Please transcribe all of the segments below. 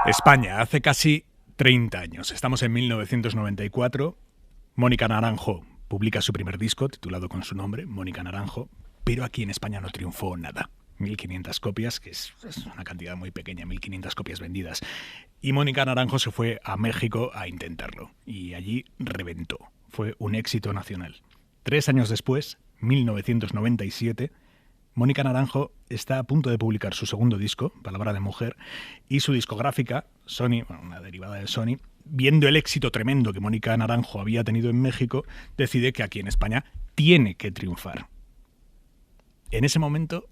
España, hace casi 30 años. Estamos en 1994. Mónica Naranjo publica su primer disco, titulado con su nombre, Mónica Naranjo, pero aquí en España no triunfó nada. 1.500 copias, que es una cantidad muy pequeña, 1.500 copias vendidas. Y Mónica Naranjo se fue a México a intentarlo, y allí reventó. Fue un éxito nacional. 3 años después, 1997, Mónica Naranjo está a punto de publicar su segundo disco, Palabra de Mujer, y su discográfica, Sony, una derivada de Sony, viendo el éxito tremendo que Mónica Naranjo había tenido en México, decide que aquí en España tiene que triunfar. En ese momento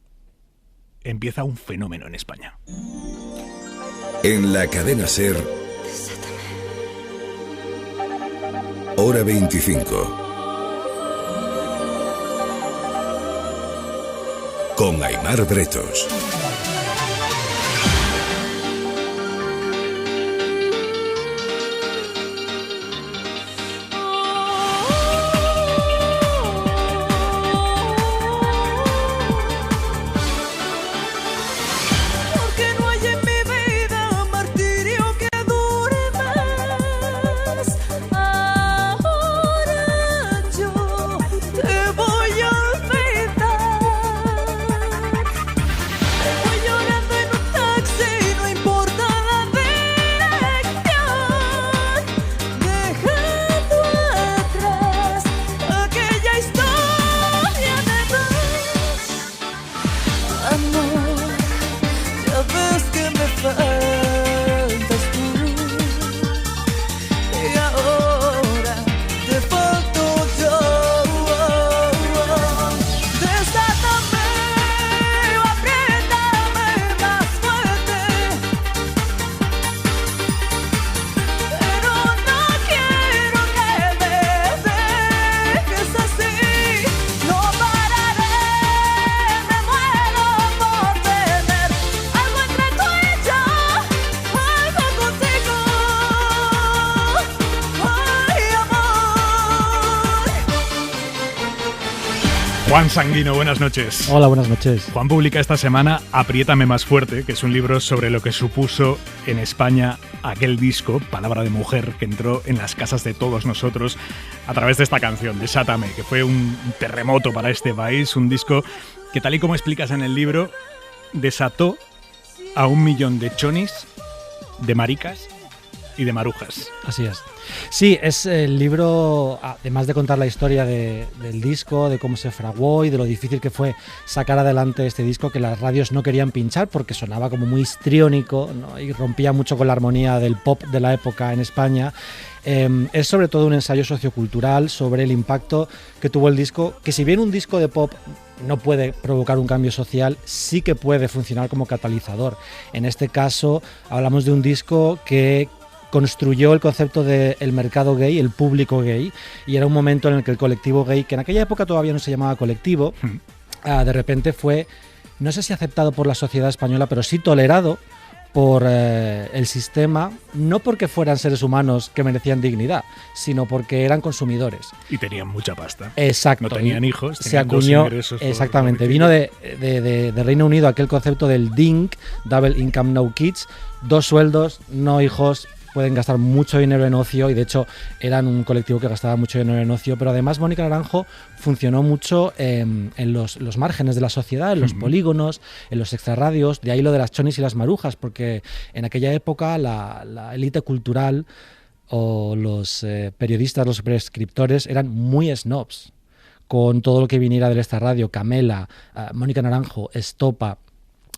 empieza un fenómeno en España. En la cadena SER, Hora 25. Con Aimar Bretos. Juan Sanguino, buenas noches. Hola, buenas noches. Juan publica esta semana Apriétame más fuerte, que es un libro sobre lo que supuso en España aquel disco, Palabra de Mujer, que entró en las casas de todos nosotros a través de esta canción, Desátame, que fue un terremoto para este país, un disco que, tal y como explicas en el libro, desató a 1 millón de chonis, de maricas y de marujas. Así es. Sí, es el libro, además de contar la historia del disco, de cómo se fraguó y de lo difícil que fue sacar adelante este disco, que las radios no querían pinchar porque sonaba como muy histriónico, ¿no? Y rompía mucho con la armonía del pop de la época en España. Es sobre todo un ensayo sociocultural sobre el impacto que tuvo el disco, que si bien un disco de pop no puede provocar un cambio social, sí que puede funcionar como catalizador. En este caso hablamos de un disco que construyó el concepto del mercado gay, el público gay, y era un momento en el que el colectivo gay, que en aquella época todavía no se llamaba colectivo, de repente fue, no sé si aceptado por la sociedad española, pero sí tolerado por el sistema, no porque fueran seres humanos que merecían dignidad, sino porque eran consumidores. Y tenían mucha pasta. Exacto. No tenían hijos, se tenían acuñó, dos ingresos. exactamente. Vino de Reino Unido aquel concepto del DINK, Double Income No Kids, 2 sueldos, no hijos. Pueden gastar mucho dinero en ocio, y de hecho eran un colectivo que gastaba mucho dinero en ocio, pero además Mónica Naranjo funcionó mucho en los márgenes de la sociedad, en los polígonos, en los extrarradios, de ahí lo de las chonis y las marujas, porque en aquella época la élite cultural o los periodistas, los prescriptores eran muy snobs con todo lo que viniera del extrarradio, Camela, Mónica Naranjo, Estopa.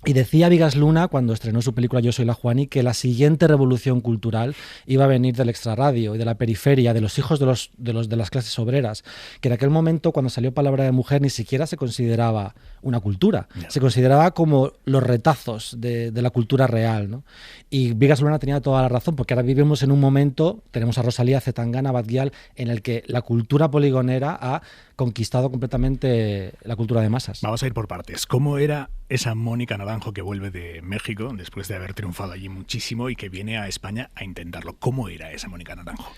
Y decía Vigas Luna, cuando estrenó su película Yo soy la Juani, que la siguiente revolución cultural iba a venir del extrarradio y de la periferia, de los hijos de las clases obreras, que en aquel momento, cuando salió Palabra de Mujer, ni siquiera se consideraba una cultura, se consideraba como los retazos de la cultura real, ¿no? Y Vigas Luna tenía toda la razón, porque ahora vivimos en un momento, tenemos a Rosalía, Zetangana, Badgial, en el que la cultura poligonera ha conquistado completamente la cultura de masas. Vamos a ir por partes. ¿Cómo era esa Mónica Naranjo que vuelve de México después de haber triunfado allí muchísimo y que viene a España a intentarlo? ¿Cómo era esa Mónica Naranjo?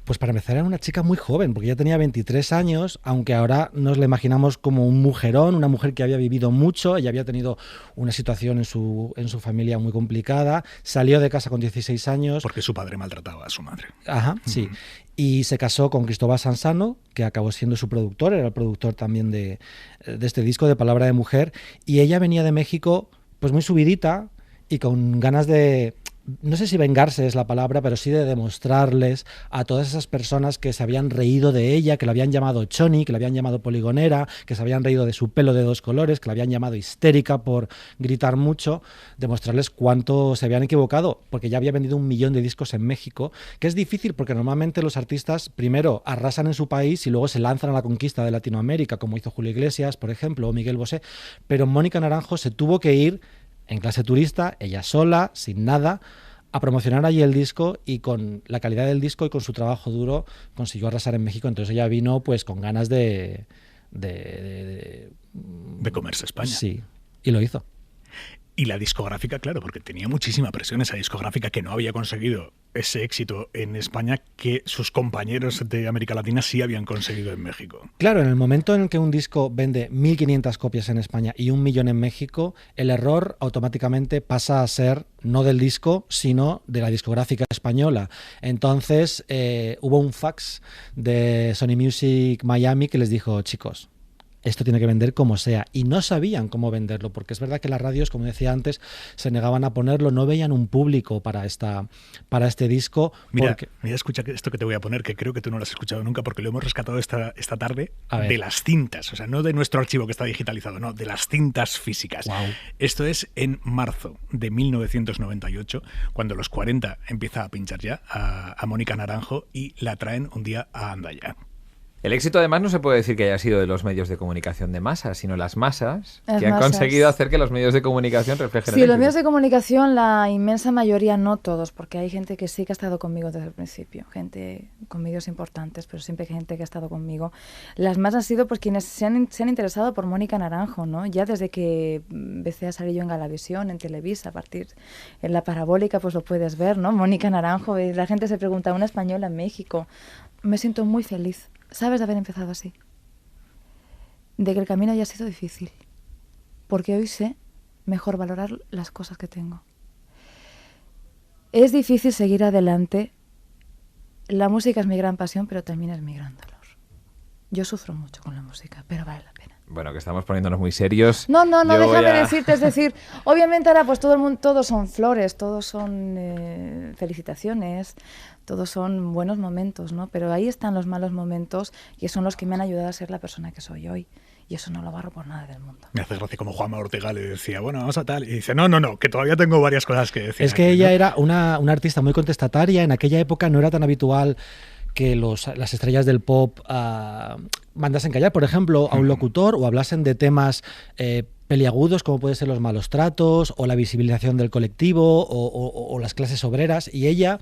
Pues para empezar era una chica muy joven, porque ya tenía 23 años, aunque ahora nos la imaginamos como un mujerón, una mujer que había vivido mucho, ella había tenido una situación en su familia muy complicada, salió de casa con 16 años. Porque su padre maltrataba a su madre. Ajá, sí. Y se casó con Cristóbal Sansano, que acabó siendo su productor, era el productor también de este disco de Palabra de Mujer, y ella venía de México pues muy subidita y con ganas de... No sé si vengarse es la palabra, pero sí de demostrarles a todas esas personas que se habían reído de ella, que la habían llamado choni, que la habían llamado poligonera, que se habían reído de su pelo de 2 colores, que la habían llamado histérica por gritar mucho, demostrarles cuánto se habían equivocado, porque ya había vendido 1 millón de discos en México, que es difícil porque normalmente los artistas primero arrasan en su país y luego se lanzan a la conquista de Latinoamérica, como hizo Julio Iglesias, por ejemplo, o Miguel Bosé, pero Mónica Naranjo se tuvo que ir en clase turista, ella sola, sin nada, a promocionar allí el disco, y con la calidad del disco y con su trabajo duro consiguió arrasar en México. Entonces ella vino pues con ganas de comerse España. Sí, y lo hizo. Y la discográfica, claro, porque tenía muchísima presión esa discográfica, que no había conseguido ese éxito en España que sus compañeros de América Latina sí habían conseguido en México. Claro, en el momento en el que un disco vende 1.500 copias en España y 1 millón en México, el error automáticamente pasa a ser no del disco, sino de la discográfica española. Entonces hubo un fax de Sony Music Miami que les dijo: chicos, esto tiene que vender como sea, y no sabían cómo venderlo, porque es verdad que las radios, como decía antes, se negaban a ponerlo, no veían un público para este disco. Mira, escucha esto que te voy a poner, que creo que tú no lo has escuchado nunca, porque lo hemos rescatado esta tarde de las cintas, o sea, no de nuestro archivo que está digitalizado, no, de las cintas físicas. Wow. Esto es en marzo de 1998, cuando Los 40 empieza a pinchar ya a Mónica Naranjo y la traen un día a Andaya. El éxito, además, no se puede decir que haya sido de los medios de comunicación de masa, sino las masas han conseguido hacer que los medios de comunicación reflejen el Sí, éxito. los medios de comunicación, la inmensa mayoría, no todos, porque hay gente que sí que ha estado conmigo desde el principio, gente con medios importantes, pero siempre hay gente que ha estado conmigo. Las más han sido pues quienes se han interesado por Mónica Naranjo, ¿no? Ya desde que empecé a salir yo en Galavisión, en Televisa, a partir en la parabólica, pues lo puedes ver, ¿no? Mónica Naranjo, y la gente se pregunta, ¿una española en México? Me siento muy feliz, ¿sabes?, de haber empezado así. De que el camino haya sido difícil. Porque hoy sé mejor valorar las cosas que tengo. Es difícil seguir adelante. La música es mi gran pasión, pero también es mi gran dolor. Yo sufro mucho con la música, pero vale la pena. Bueno, que estamos poniéndonos muy serios. No, déjame decirte, es decir, obviamente ahora pues todo el mundo, todos son flores, todos son felicitaciones, todos son buenos momentos, ¿no? Pero ahí están los malos momentos, y son los que me han ayudado a ser la persona que soy hoy. Y eso no lo barro por nada del mundo. Me hace gracia como Juanma Ortega le decía, bueno, vamos a tal, y dice, no, que todavía tengo varias cosas que decir. Es que aquí, ella ¿no? era una artista muy contestataria. En aquella época no era tan habitual que las estrellas del pop mandasen callar, por ejemplo, a un locutor, o hablasen de temas peliagudos, como pueden ser los malos tratos, o la visibilización del colectivo, o las clases obreras. Y ella,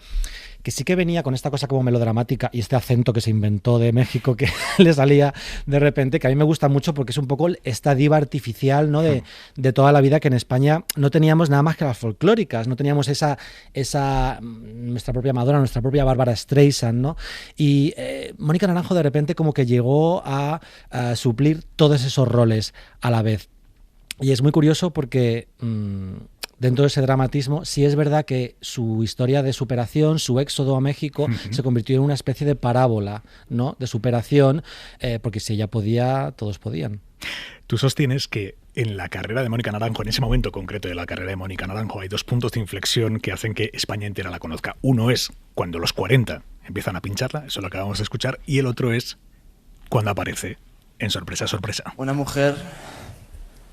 que sí que venía con esta cosa como melodramática y este acento que se inventó de México que le salía de repente, que a mí me gusta mucho porque es un poco esta diva artificial, ¿no? de toda la vida, que en España no teníamos nada más que las folclóricas, no teníamos esa nuestra propia Madonna, nuestra propia Bárbara Streisand, ¿no? Y Mónica Naranjo de repente como que llegó a suplir todos esos roles a la vez. Y es muy curioso porque dentro de ese dramatismo, sí es verdad que su historia de superación, su éxodo a México, se convirtió en una especie de parábola, ¿no?, de superación, porque si ella podía, todos podían. Tú sostienes que en la carrera de Mónica Naranjo, en ese momento concreto de la carrera de Mónica Naranjo, hay 2 puntos de inflexión que hacen que España entera la conozca. Uno es cuando Los 40 empiezan a pincharla, eso lo acabamos de escuchar, y el otro es cuando aparece en Sorpresa, Sorpresa. Una mujer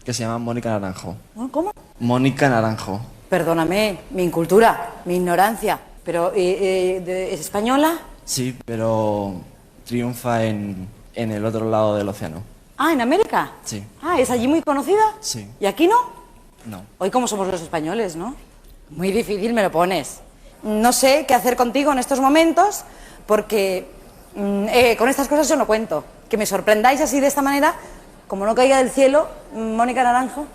que se llama Mónica Naranjo. ¿Cómo? Mónica Naranjo. Perdóname, mi incultura, mi ignorancia. Pero, ¿es española? Sí, pero triunfa en el otro lado del océano. Ah, ¿en América? Sí. Ah, ¿es allí muy conocida? Sí. ¿Y aquí no? No. Hoy como somos los españoles, ¿no? Muy difícil me lo pones. No sé qué hacer contigo en estos momentos, porque con estas cosas yo no cuento. Que me sorprendáis así de esta manera, como no caiga del cielo, Mónica Naranjo.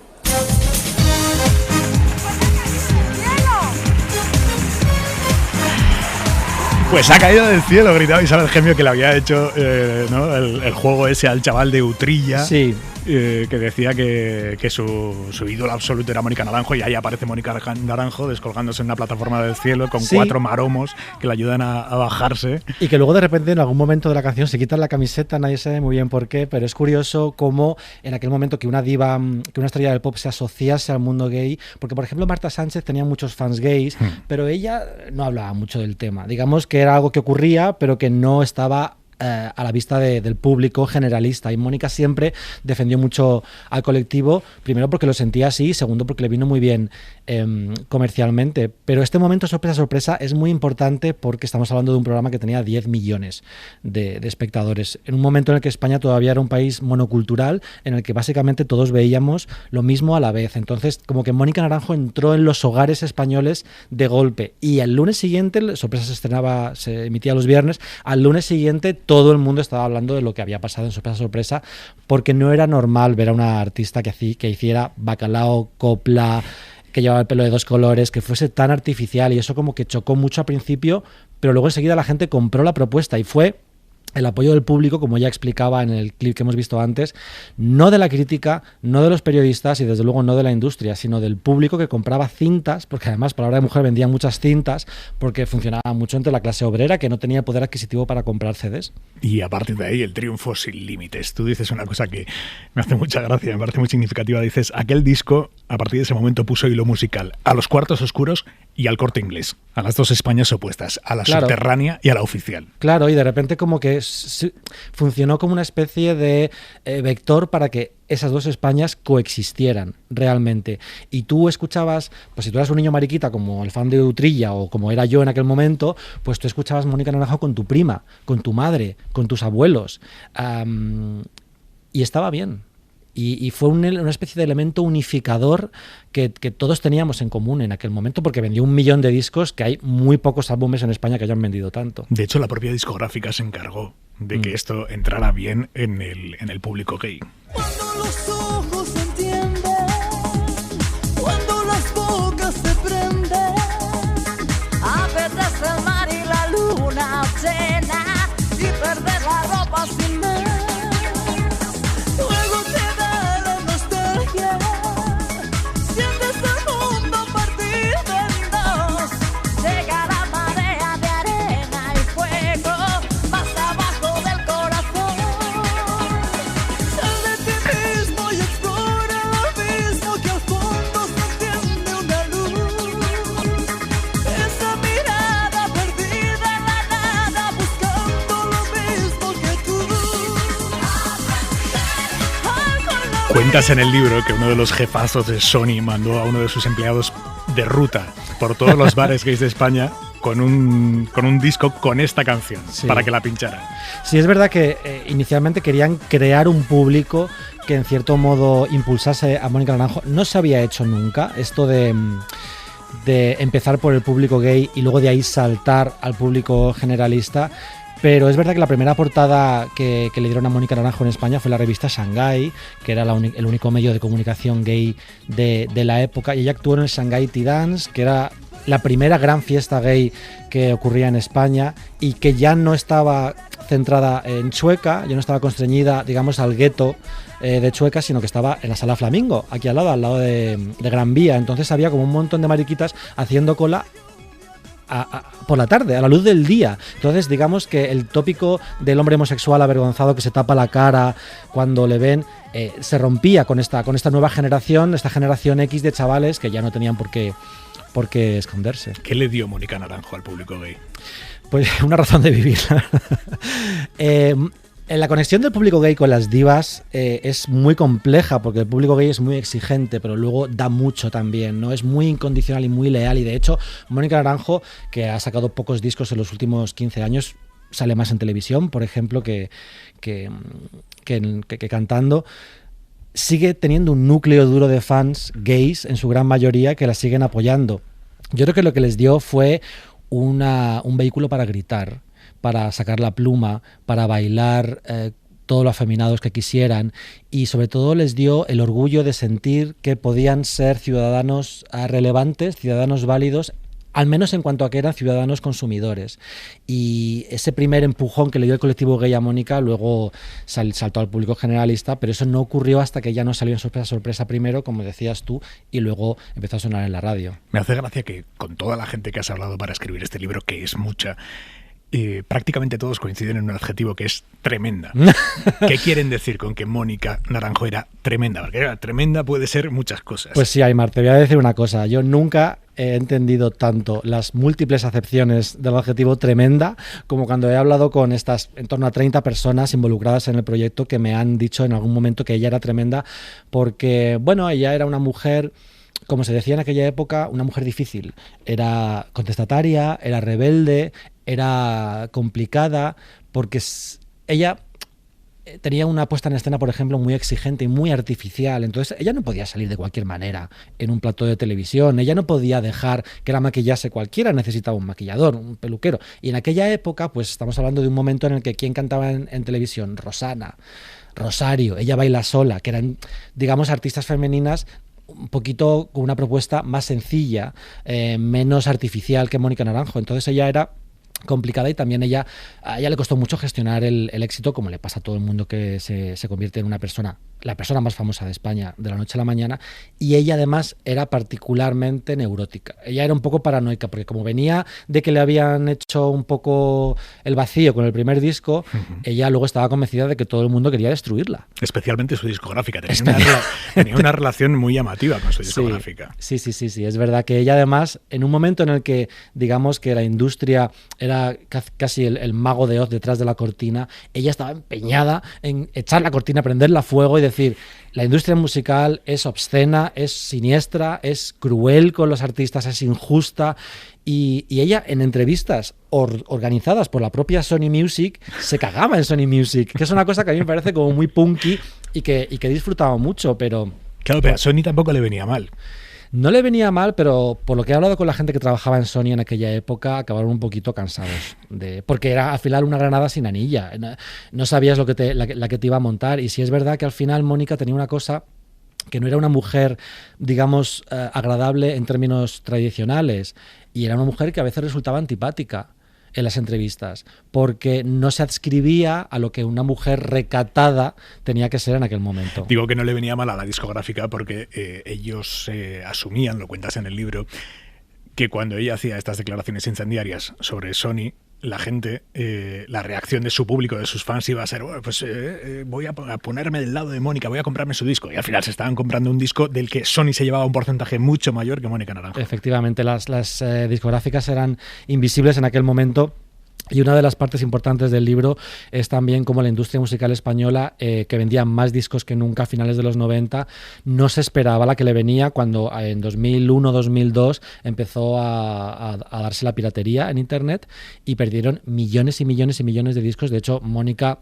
Pues ha caído del cielo, gritaba Isabel Gemio, que le había hecho ¿no? el juego ese al chaval de Utrilla. Sí. Que decía que su ídolo absoluto era Mónica Naranjo, y ahí aparece Mónica Naranjo descolgándose en una plataforma del cielo con 4 maromos que le ayudan a bajarse. Y que luego de repente en algún momento de la canción se quitan la camiseta, nadie sabe muy bien por qué, pero es curioso cómo en aquel momento que una diva, que una estrella del pop se asociase al mundo gay, porque por ejemplo Marta Sánchez tenía muchos fans gays, pero ella no hablaba mucho del tema. Digamos que era algo que ocurría, pero que no estaba a la vista del público generalista, y Mónica siempre defendió mucho al colectivo, primero porque lo sentía así, segundo porque le vino muy bien comercialmente. Pero este momento sorpresa es muy importante porque estamos hablando de un programa que tenía 10 millones de espectadores, en un momento en el que España todavía era un país monocultural, en el que básicamente todos veíamos lo mismo a la vez. Entonces como que Mónica Naranjo entró en los hogares españoles de golpe, y el lunes siguiente, Sorpresa se emitía los viernes, al lunes siguiente todo el mundo estaba hablando de lo que había pasado en Sorpresa, porque no era normal ver a una artista que hiciera bacalao, copla, que llevaba el pelo de 2 colores, que fuese tan artificial, y eso como que chocó mucho al principio, pero luego enseguida la gente compró la propuesta y fue el apoyo del público, como ya explicaba en el clip que hemos visto antes, no de la crítica, no de los periodistas y desde luego no de la industria, sino del público que compraba cintas, porque además Palabra de Mujer vendía muchas cintas, porque funcionaba mucho entre la clase obrera que no tenía poder adquisitivo para comprar CDs. Y a partir de ahí el triunfo sin límites. Tú dices una cosa que me hace mucha gracia, me parece muy significativa. Dices, aquel disco a partir de ese momento puso hilo musical a los Cuartos Oscuros y al Corte Inglés, a las dos Españas opuestas, a la subterránea y a la oficial. Claro, y de repente como que funcionó como una especie de vector para que esas dos Españas coexistieran realmente. Y tú escuchabas, pues si tú eras un niño mariquita como el fan de Utrilla o como era yo en aquel momento, pues tú escuchabas Mónica Naranjo con tu prima, con tu madre, con tus abuelos. Y estaba bien. Y fue una especie de elemento unificador que todos teníamos en común en aquel momento, porque vendió 1 millón de discos, que hay muy pocos álbumes en España que hayan vendido tanto. De hecho, la propia discográfica se encargó de que esto entrara bien en el público gay. Cuando los ojos se entienden, cuando las bocas se prenden, apetece el mar y la luna llena y perder la ropa sin más. Luego te da la nostalgia, sientes el mundo partido en dos. Llega la marea de arena y fuego más abajo del corazón. Sal de ti mismo y explora lo mismo, que al fondo se enciende una luz. Esa mirada perdida en la nada, buscando lo mismo que tú. Cuentas en el libro que uno de los jefazos de Sony mandó a uno de sus empleados de ruta por todos los bares gays de España con un disco con esta canción, para que la pincharan. Sí, es verdad que inicialmente querían crear un público que en cierto modo impulsase a Mónica Naranjo. No se había hecho nunca esto de empezar por el público gay y luego de ahí saltar al público generalista. Pero es verdad que la primera portada que le dieron a Mónica Naranjo en España fue la revista Shanghai, que era el único medio de comunicación gay de la época, y ella actuó en el Shanghai Tea Dance, que era la primera gran fiesta gay que ocurría en España y que ya no estaba centrada en Chueca, ya no estaba constreñida, digamos, al gueto de Chueca, sino que estaba en la Sala Flamingo, aquí al lado de Gran Vía. Entonces había como un montón de mariquitas haciendo cola por la tarde, a la luz del día. Entonces digamos que el tópico del hombre homosexual avergonzado que se tapa la cara cuando le ven se rompía con esta nueva generación, esta generación X de chavales que ya no tenían por qué esconderse. ¿Qué le dio Mónica Naranjo al público gay? Pues una razón de vivir. La conexión del público gay con las divas es muy compleja, porque el público gay es muy exigente, pero luego da mucho también, ¿no? Es muy incondicional y muy leal, y de hecho Mónica Naranjo, que ha sacado pocos discos en los últimos 15 años, sale más en televisión, por ejemplo, que cantando, sigue teniendo un núcleo duro de fans gays, en su gran mayoría, que la siguen apoyando. Yo creo que lo que les dio fue un vehículo para gritar, para sacar la pluma, para bailar todo lo afeminados que quisieran, y sobre todo les dio el orgullo de sentir que podían ser ciudadanos relevantes, ciudadanos válidos al menos en cuanto a que eran ciudadanos consumidores. Y ese primer empujón que le dio el colectivo gay a Mónica luego saltó al público generalista, pero eso no ocurrió hasta que ya no salió en sorpresa primero, como decías tú, y luego empezó a sonar en la radio. Me hace gracia que con toda la gente que has hablado para escribir este libro, que es mucha, prácticamente todos coinciden en un adjetivo que es tremenda. ¿Qué quieren decir con que Mónica Naranjo era tremenda? Porque tremenda puede ser muchas cosas. Pues sí, Aimar, te voy a decir una cosa. Yo nunca he entendido tanto las múltiples acepciones del adjetivo tremenda como cuando he hablado con estas en torno a 30 personas involucradas en el proyecto que me han dicho en algún momento que ella era tremenda porque, bueno, ella era una mujer, como se decía en aquella época, una mujer difícil. Era contestataria, era rebelde, era complicada, porque ella tenía una puesta en escena, por ejemplo, muy exigente y muy artificial. Entonces, ella no podía salir de cualquier manera en un plató de televisión. Ella no podía dejar que la maquillase cualquiera. Necesitaba un maquillador, un peluquero. Y en aquella época, pues estamos hablando de un momento en el que ¿quién cantaba en televisión? Rosana, Rosario, Ella baila sola, que eran, digamos, artistas femeninas un poquito con una propuesta más sencilla, menos artificial que Mónica Naranjo. Entonces ella era complicada y también a ella le costó mucho gestionar el éxito, como le pasa a todo el mundo que se convierte en la persona más famosa de España de la noche a la mañana, y ella además era particularmente neurótica. Ella era un poco paranoica, porque como venía de que le habían hecho un poco el vacío con el primer disco, ella luego estaba convencida de que todo el mundo quería destruirla. Especialmente su discográfica. Tenía una relación muy llamativa con su discográfica. Sí. Es verdad que ella además, en un momento en el que digamos que la industria era casi el mago de Oz detrás de la cortina, ella estaba empeñada en echar la cortina, prenderla a fuego y decir, la industria musical es obscena, es siniestra, es cruel con los artistas, es injusta. Y ella en entrevistas organizadas por la propia Sony Music se cagaba en Sony Music, que es una cosa que a mí me parece como muy punky y que disfrutaba mucho, pero... Claro, pero a Sony tampoco le venía mal. No le venía mal, pero por lo que he hablado con la gente que trabajaba en Sony en aquella época, acabaron un poquito cansados. Porque era al final una granada sin anilla. No sabías la que te iba a montar. Y sí es verdad que al final Mónica tenía una cosa que no era una mujer, digamos, agradable en términos tradicionales. Y era una mujer que a veces resultaba antipática en las entrevistas, porque no se adscribía a lo que una mujer recatada tenía que ser en aquel momento. Digo que no le venía mal a la discográfica porque ellos asumían, lo cuentas en el libro, que cuando ella hacía estas declaraciones incendiarias sobre Sony, la gente, la reacción de su público, de sus fans, iba a ser, bueno, pues voy a ponerme del lado de Mónica, voy a comprarme su disco. Y al final se estaban comprando un disco del que Sony se llevaba un porcentaje mucho mayor que Mónica Naranjo. Efectivamente, las discográficas eran invisibles en aquel momento. Y una de las partes importantes del libro es también cómo la industria musical española, que vendía más discos que nunca a finales de los 90, no se esperaba la que le venía cuando en 2001-2002 empezó a darse la piratería en Internet y perdieron millones y millones y millones de discos. De hecho, Mónica,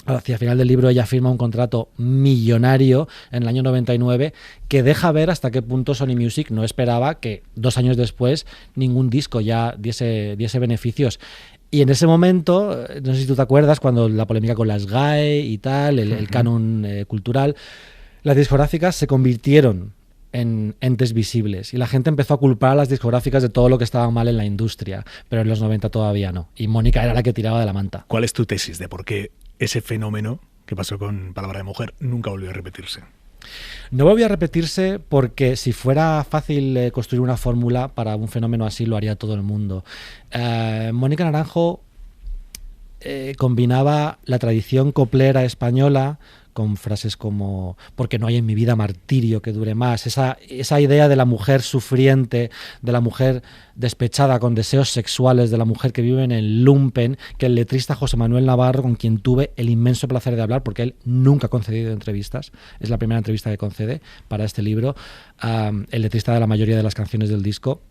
hacia el final del libro, ella firma un contrato millonario en el año 99 que deja ver hasta qué punto Sony Music no esperaba que 2 años después ningún disco ya diese beneficios. Y en ese momento, no sé si tú te acuerdas, cuando la polémica con las GAE y tal, el canon cultural, las discográficas se convirtieron en entes visibles y la gente empezó a culpar a las discográficas de todo lo que estaba mal en la industria, pero en los 90 todavía no. Y Mónica era la que tiraba de la manta. ¿Cuál es tu tesis de por qué ese fenómeno que pasó con Palabra de Mujer nunca volvió a repetirse? No volvió a repetirse porque si fuera fácil construir una fórmula para un fenómeno así, lo haría todo el mundo. Mónica Naranjo combinaba la tradición coplera española con frases como porque no hay en mi vida martirio que dure más, esa idea de la mujer sufriente, de la mujer despechada con deseos sexuales, de la mujer que vive en el lumpen, que el letrista José Manuel Navarro, con quien tuve el inmenso placer de hablar, porque él nunca ha concedido entrevistas, es la primera entrevista que concede para este libro, el letrista de la mayoría de las canciones del disco,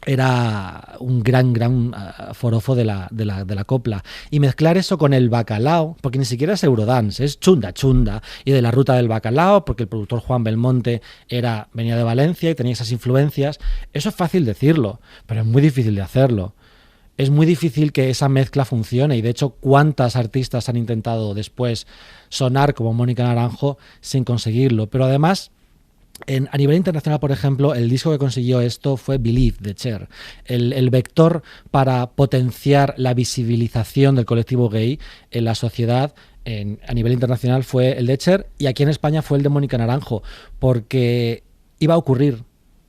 era un gran forofo de la copla, y mezclar eso con el bacalao, porque ni siquiera es Eurodance, es chunda y de la ruta del bacalao, porque el productor Juan Belmonte venía de Valencia y tenía esas influencias. Eso es fácil decirlo, pero es muy difícil de hacerlo. Es muy difícil que esa mezcla funcione, y de hecho cuántas artistas han intentado después sonar como Mónica Naranjo sin conseguirlo. Pero además A nivel internacional, por ejemplo, el disco que consiguió esto fue Believe, de Cher. El vector para potenciar la visibilización del colectivo gay en la sociedad a nivel internacional fue el de Cher, y aquí en España fue el de Mónica Naranjo, porque iba a ocurrir.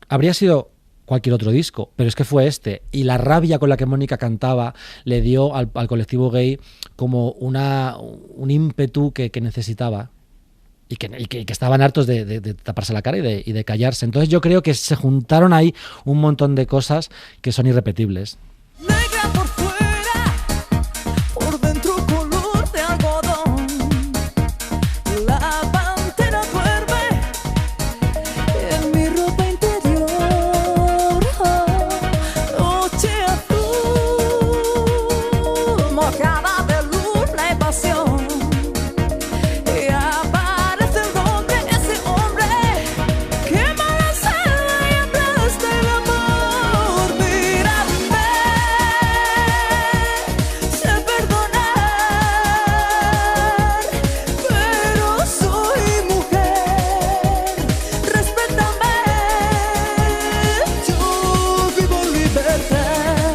Habría sido cualquier otro disco, pero es que fue este, y la rabia con la que Mónica cantaba le dio al colectivo gay como un ímpetu que necesitaba. Y que estaban hartos de taparse la cara y de callarse. Entonces yo creo que se juntaron ahí un montón de cosas que son irrepetibles. Negra por fuera, por dentro color de algodón. La pantera duerme en mi ropa interior. Noche azul, mojada de luz y pasión.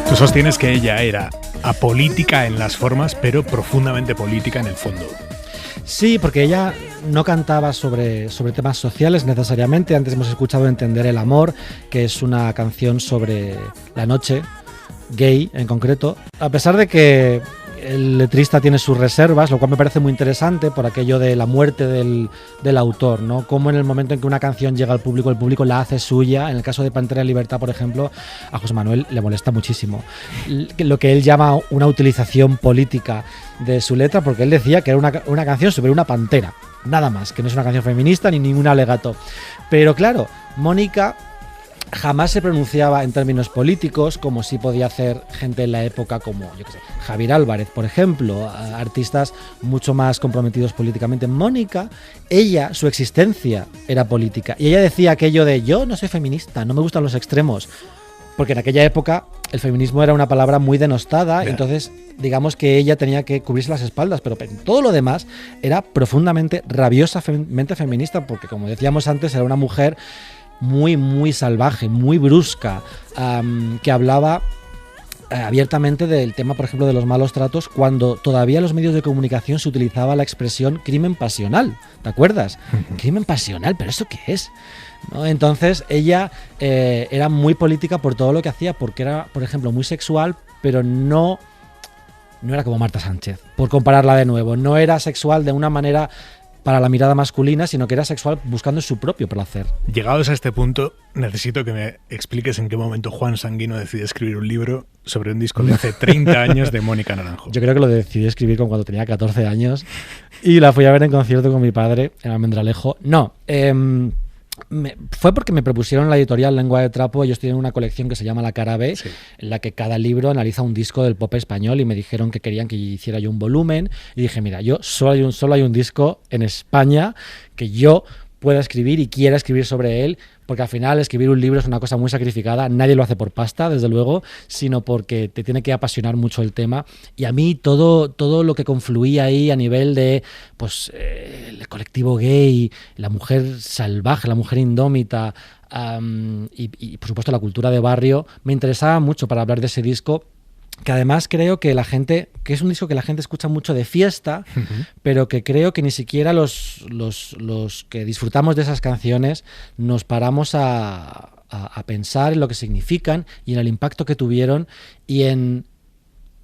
Tú sostienes que ella era apolítica en las formas, pero profundamente política en el fondo. Sí, porque ella no cantaba sobre temas sociales necesariamente. Antes hemos escuchado Entender el amor, que es una canción sobre la noche, gay en concreto. A pesar de que el letrista tiene sus reservas, lo cual me parece muy interesante por aquello de la muerte del autor, ¿no? Como en el momento en que una canción llega al público, el público la hace suya. En el caso de Pantera en Libertad, por ejemplo, a José Manuel le molesta muchísimo lo que él llama una utilización política de su letra, porque él decía que era una canción sobre una pantera, nada más, que no es una canción feminista ni ningún alegato. Pero claro, Mónica jamás se pronunciaba en términos políticos, como sí podía hacer gente en la época como, yo qué sé, Javier Álvarez, por ejemplo, artistas mucho más comprometidos políticamente. Mónica, ella, su existencia era política, y ella decía aquello de yo no soy feminista, no me gustan los extremos, porque en aquella época el feminismo era una palabra muy denostada, entonces digamos que ella tenía que cubrirse las espaldas, pero en todo lo demás era profundamente, rabiosamente feminista, porque como decíamos antes, era una mujer muy, muy salvaje, muy brusca, que hablaba abiertamente del tema, por ejemplo, de los malos tratos, cuando todavía en los medios de comunicación se utilizaba la expresión crimen pasional, ¿te acuerdas? Crimen pasional, ¿pero eso qué es? ¿No? Entonces ella era muy política por todo lo que hacía, porque era, por ejemplo, muy sexual, pero no era como Marta Sánchez, por compararla de nuevo. No era sexual de una manera para la mirada masculina, sino que era sexual buscando su propio placer. Llegados a este punto, necesito que me expliques en qué momento Juan Sanguino decide escribir un libro sobre un disco de hace 30 años de Mónica Naranjo. Yo creo que lo decidí escribir cuando tenía 14 años y la fui a ver en concierto con mi padre en Almendralejo. No, fue porque me propusieron la editorial Lengua de Trapo. Ellos tienen una colección que se llama La Cara B, sí, en la que cada libro analiza un disco del pop español, y me dijeron que querían que hiciera yo un volumen, y dije, mira, solo hay un disco en España que yo pueda escribir y quiera escribir sobre él, porque al final escribir un libro es una cosa muy sacrificada. Nadie lo hace por pasta, desde luego, sino porque te tiene que apasionar mucho el tema. Y a mí todo lo que confluía ahí a nivel de el colectivo gay, la mujer salvaje, la mujer indómita, y por supuesto la cultura de barrio, me interesaba mucho para hablar de ese disco, que además creo que que es un disco que la gente escucha mucho de fiesta, pero que creo que ni siquiera los que disfrutamos de esas canciones nos paramos a pensar en lo que significan y en el impacto que tuvieron, y en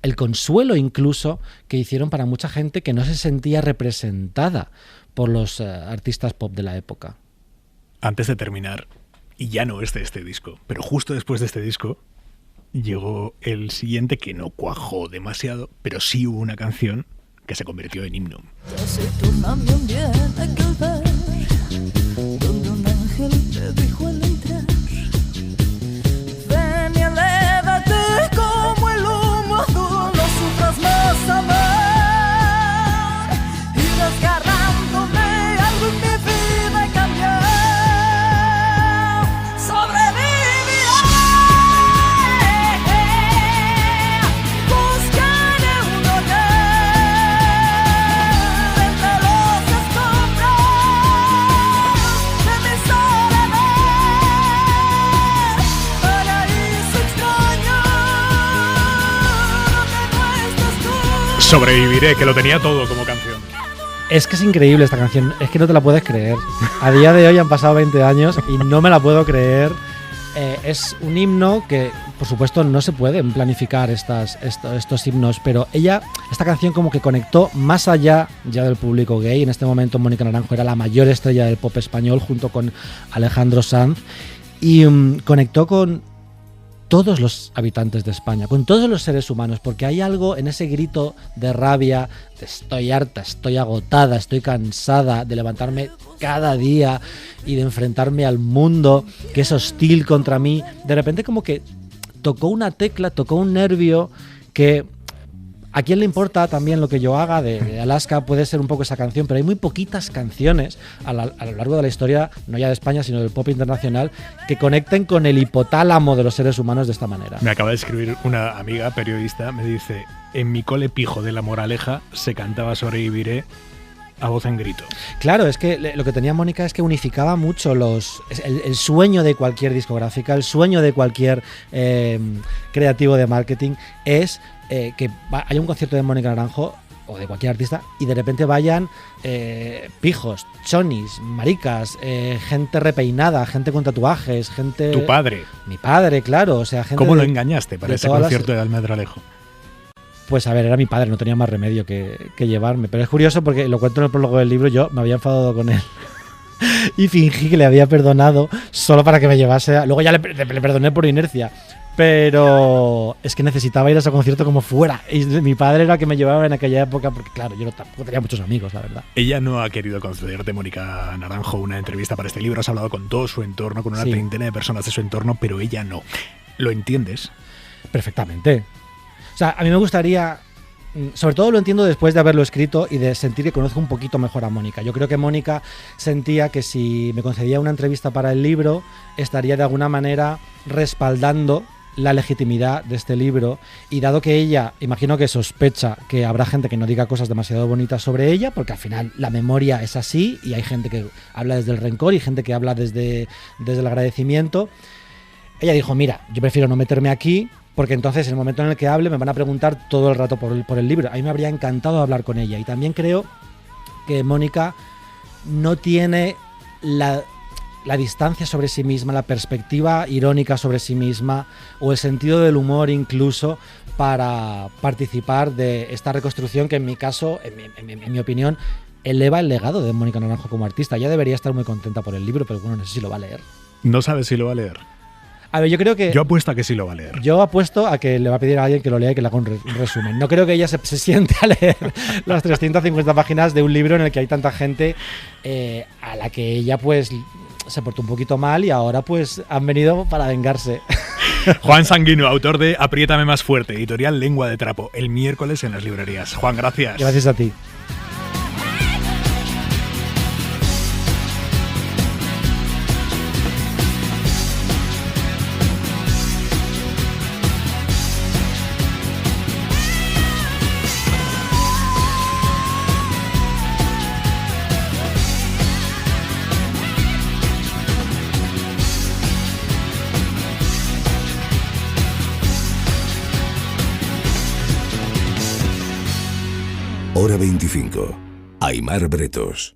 el consuelo incluso que hicieron para mucha gente que no se sentía representada por los artistas pop de la época. Antes de terminar, y ya no es de este disco, pero justo después de este disco llegó el siguiente, que no cuajó demasiado, pero sí hubo una canción que se convirtió en himno. Ya se torna bien bien aquel bar donde un ángel te dijo al entrar: ven y elévate como el humo azul, no sufras más amar, y desgarrándome algo en mi vida he cambiado. Sola Sobreviviré, que lo tenía todo como canción. Es que es increíble esta canción, es que no te la puedes creer. A día de hoy han pasado 20 años y no me la puedo creer. Es un himno que, por supuesto, no se pueden planificar estos himnos, pero esta canción como que conectó más allá ya del público gay. En este momento Mónica Naranjo era la mayor estrella del pop español junto con Alejandro Sanz y conectó con todos los habitantes de España, con todos los seres humanos, porque hay algo en ese grito de rabia, de estoy harta, estoy agotada, estoy cansada de levantarme cada día y de enfrentarme al mundo que es hostil contra mí. De repente como que tocó una tecla, tocó un nervio que a quién le importa también lo que yo haga. De Alaska puede ser un poco esa canción, pero hay muy poquitas canciones a lo largo de la historia, no ya de España, sino del pop internacional, que conecten con el hipotálamo de los seres humanos de esta manera. Me acaba de escribir una amiga periodista, me dice, en mi cole pijo de La Moraleja se cantaba Sobreviviré a voz en grito. Claro, es que lo que tenía Mónica es que unificaba mucho el sueño de cualquier discográfica, el sueño de cualquier creativo de marketing es que haya un concierto de Mónica Naranjo o de cualquier artista y de repente vayan pijos, chonis, maricas, gente repeinada, gente con tatuajes, gente... Tu padre. Mi padre, claro. O sea, gente ¿Cómo lo engañaste para ese concierto de Almedralejo? Pues a ver, era mi padre, no tenía más remedio que llevarme. Pero es curioso porque lo cuento en el prólogo del libro, yo me había enfadado con él y fingí que le había perdonado solo para que me llevase. Luego ya le perdoné por inercia. Pero es que necesitaba ir a ese concierto como fuera. Y mi padre era el que me llevaba en aquella época, porque claro, yo tampoco tenía muchos amigos, la verdad. Ella no ha querido concederte, Mónica Naranjo, una entrevista para este libro. Has hablado con todo su entorno, con una treintena de personas de su entorno, pero ella no. ¿Lo entiendes? Perfectamente. O sea, a mí me gustaría... Sobre todo lo entiendo después de haberlo escrito y de sentir que conozco un poquito mejor a Mónica. Yo creo que Mónica sentía que si me concedía una entrevista para el libro, estaría de alguna manera respaldando la legitimidad de este libro, y dado que ella, imagino que sospecha que habrá gente que no diga cosas demasiado bonitas sobre ella, porque al final la memoria es así y hay gente que habla desde el rencor y gente que habla desde el agradecimiento, ella dijo, mira, yo prefiero no meterme aquí, porque entonces en el momento en el que hable me van a preguntar todo el rato por el libro. A mí me habría encantado hablar con ella, y también creo que Mónica no tiene la distancia sobre sí misma, la perspectiva irónica sobre sí misma o el sentido del humor incluso para participar de esta reconstrucción que en mi caso, en mi opinión, eleva el legado de Mónica Naranjo como artista. Ya debería estar muy contenta por el libro, pero bueno, no sé si lo va a leer. No sabes si lo va a leer. A ver, yo creo que... Yo apuesto a que sí lo va a leer. Yo apuesto a que le va a pedir a alguien que lo lea y que le haga un resumen. No creo que ella se siente a leer las 350 páginas de un libro en el que hay tanta gente a la que ella pues se portó un poquito mal y ahora pues han venido para vengarse. Juan Sanguino, autor de Apriétame más fuerte, editorial Lengua de Trapo, el miércoles en las librerías. Juan, gracias. Gracias a ti. Hora 25. Aimar Bretos.